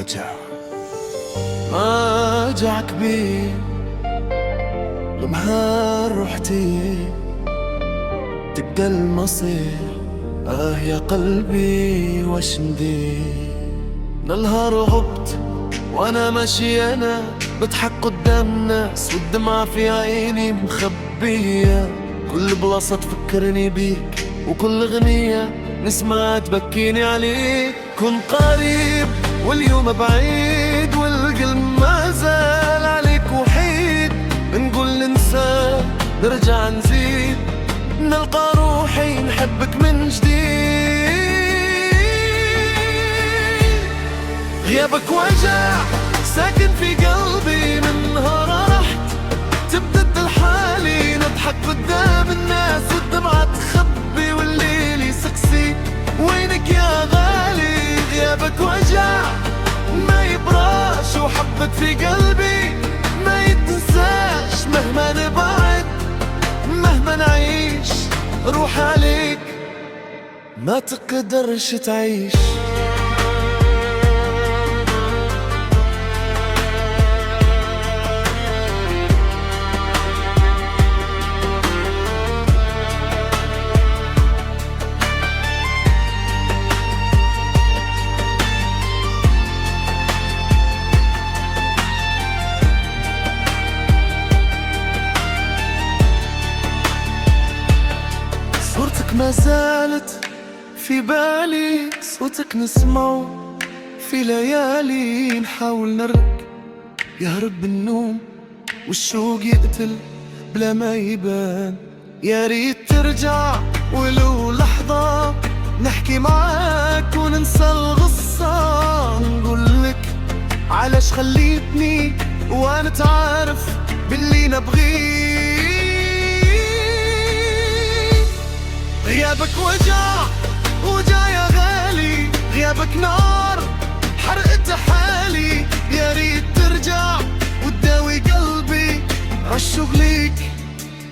وجع، ما وجع كبير لمهار روحتي تبقى المصير. يا قلبي وش ندير، من الهار غبت وانا ماشي انا بضحك قدام الناس والدمعة في عيني مخبية. كل بلاصة تفكرني بيك وكل اغنية نسمع تبكيني عليك. كن قريب واليوم بعيد والقلب ما زال عليك وحيد. بنقول ننسى نرجع نزيد، نلقى روحي نحبك من جديد. غيابك وجع ساكن في قلبي من نهار رحت، تبدل حالي نضحك قدام الناس والدمعة تخبي والليل يسقسي. وينك يا غالي؟ غيابك وجع ما يبراش وحبك في قلبي ما يتنساش. مهما نبعد مهما نعيش روح عليك ما تقدرش تعيش. صورتك ما زالت في بالي، صوتك نسمعه في ليالي. نحاول يهرب النوم والشوق يقتل بلا ما يبان. يا ريت ترجع ولو لحظة نحكي معاك وننسى الغصة. نقولك علاش خليتني وانا تعرف باللي نبغيه. غيابك وجع يا غالي، غيابك نار حرقت حالي. يا ريت ترجع وتداوي قلبي عالشوق ليك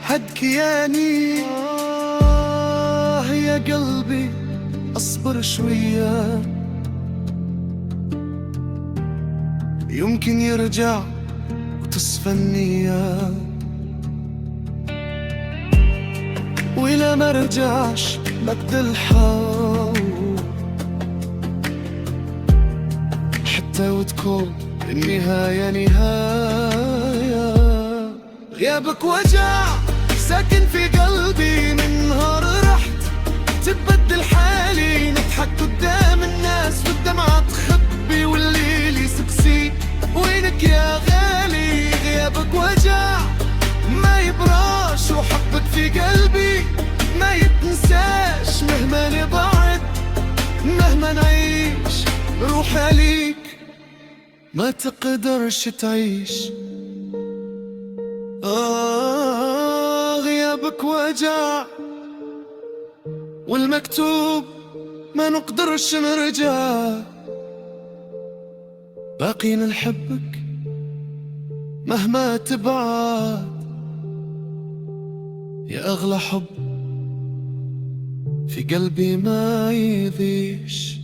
هد كياني. يا قلبي اصبر شوية يمكن يرجع وتصفى النية. وإلا ما رجعش بدي الحاول حتى وتكون النهاية نهاية. غيابك وجع ساكن في قلبي من نهار رحت، تبدل حالي نضحك قدام الناس والدمعة تخبي والليل يسقسي. وينك يا غالي؟ غيابك وجع ما يبراش وحبك في قلبي ما يتنساش. مهما نبعد مهما نعيش روح عليك ما تقدرش تعيش. غيابك وجع والمكتوب ما نقدرش نرجع. باقينا نحبك مهما تبعد، يا أغلى حب في قلبي ما يضيش.